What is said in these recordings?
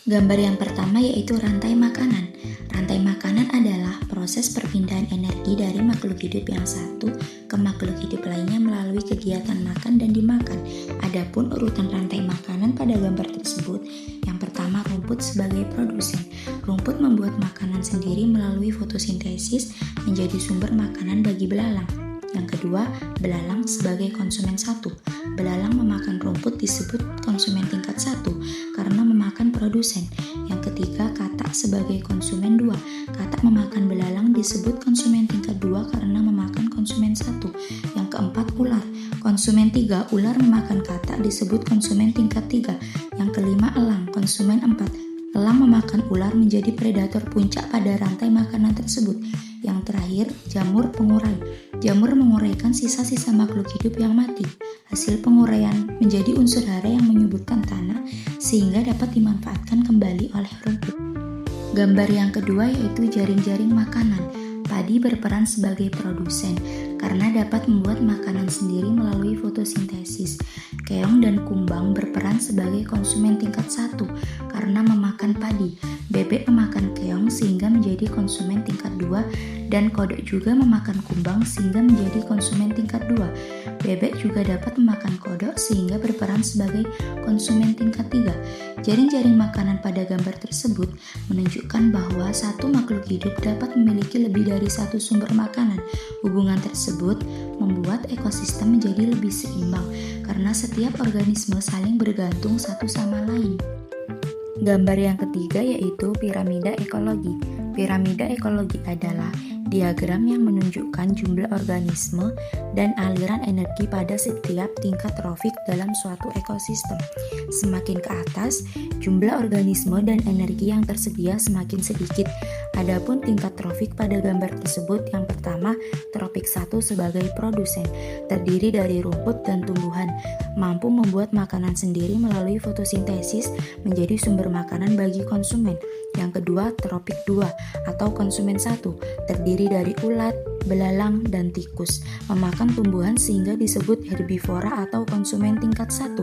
Gambar yang pertama yaitu rantai makanan. Rantai makanan adalah proses perpindahan energi dari makhluk hidup yang satu ke makhluk hidup lainnya melalui kegiatan makan dan dimakan. Adapun urutan rantai makanan pada gambar tersebut, yang pertama rumput sebagai produsen. Rumput membuat makanan sendiri melalui fotosintesis menjadi sumber makanan bagi belalang. Yang kedua, belalang sebagai konsumen satu. Belalang memakan rumput disebut konsumen tingkat satu karena memakan produsen. Yang ketiga, katak sebagai konsumen dua. Katak memakan belalang disebut konsumen tingkat dua karena memakan konsumen satu. Yang keempat, ular. Konsumen tiga, ular memakan katak disebut konsumen tingkat tiga. Yang kelima, elang. Konsumen empat. Elang memakan ular menjadi predator puncak pada rantai makanan tersebut. Yang terakhir, jamur pengurai. Jamur menguraikan sisa-sisa makhluk hidup yang mati. Hasil penguraian menjadi unsur hara yang menyuburkan tanah sehingga dapat dimanfaatkan kembali oleh rumput. Gambar yang kedua yaitu jaring-jaring makanan. Padi berperan sebagai produsen karena dapat membuat makanan sendiri melalui fotosintesis. Keong dan kumbang berperan sebagai konsumen tingkat satu karena memakan padi. Bebek memakan keong sehingga menjadi konsumen tingkat 2 dan kodok juga memakan kumbang sehingga menjadi konsumen tingkat 2. Bebek juga dapat memakan kodok sehingga berperan sebagai konsumen tingkat 3. Jaring-jaring makanan pada gambar tersebut menunjukkan bahwa satu makhluk hidup dapat memiliki lebih dari satu sumber makanan. Hubungan tersebut membuat ekosistem menjadi lebih seimbang karena setiap organisme saling bergantung satu sama lain. Gambar yang ketiga yaitu piramida ekologi. Piramida ekologi adalah diagram yang menunjukkan jumlah organisme dan aliran energi pada setiap tingkat trofik dalam suatu ekosistem. Semakin ke atas, jumlah organisme dan energi yang tersedia semakin sedikit. Adapun tingkat trofik pada gambar tersebut, yang pertama, tropik 1 sebagai produsen, terdiri dari rumput dan tumbuhan, mampu membuat makanan sendiri melalui fotosintesis menjadi sumber makanan bagi konsumen. Yang kedua, tropik 2 atau konsumen 1, terdiri dari ulat, belalang, dan tikus, memakan tumbuhan sehingga disebut herbivora atau konsumen tingkat 1.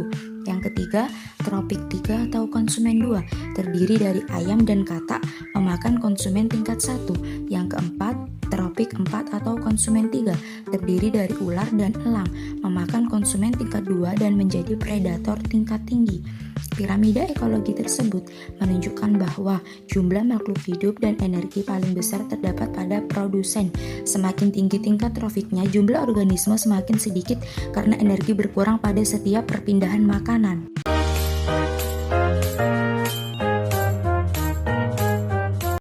Yang ketiga, tropik 3 atau konsumen 2, terdiri dari ayam dan katak, memakan konsumen tingkat 1. Yang keempat, tropik 4 atau konsumen 3, terdiri dari ular dan elang, memakan konsumen tingkat 2 dan menjadi predator tingkat tinggi. Piramida ekologi tersebut menunjukkan bahwa jumlah makhluk hidup dan energi paling besar terdapat pada produsen. Semakin tinggi tingkat trofiknya, jumlah organisme semakin sedikit karena energi berkurang pada setiap perpindahan makanan.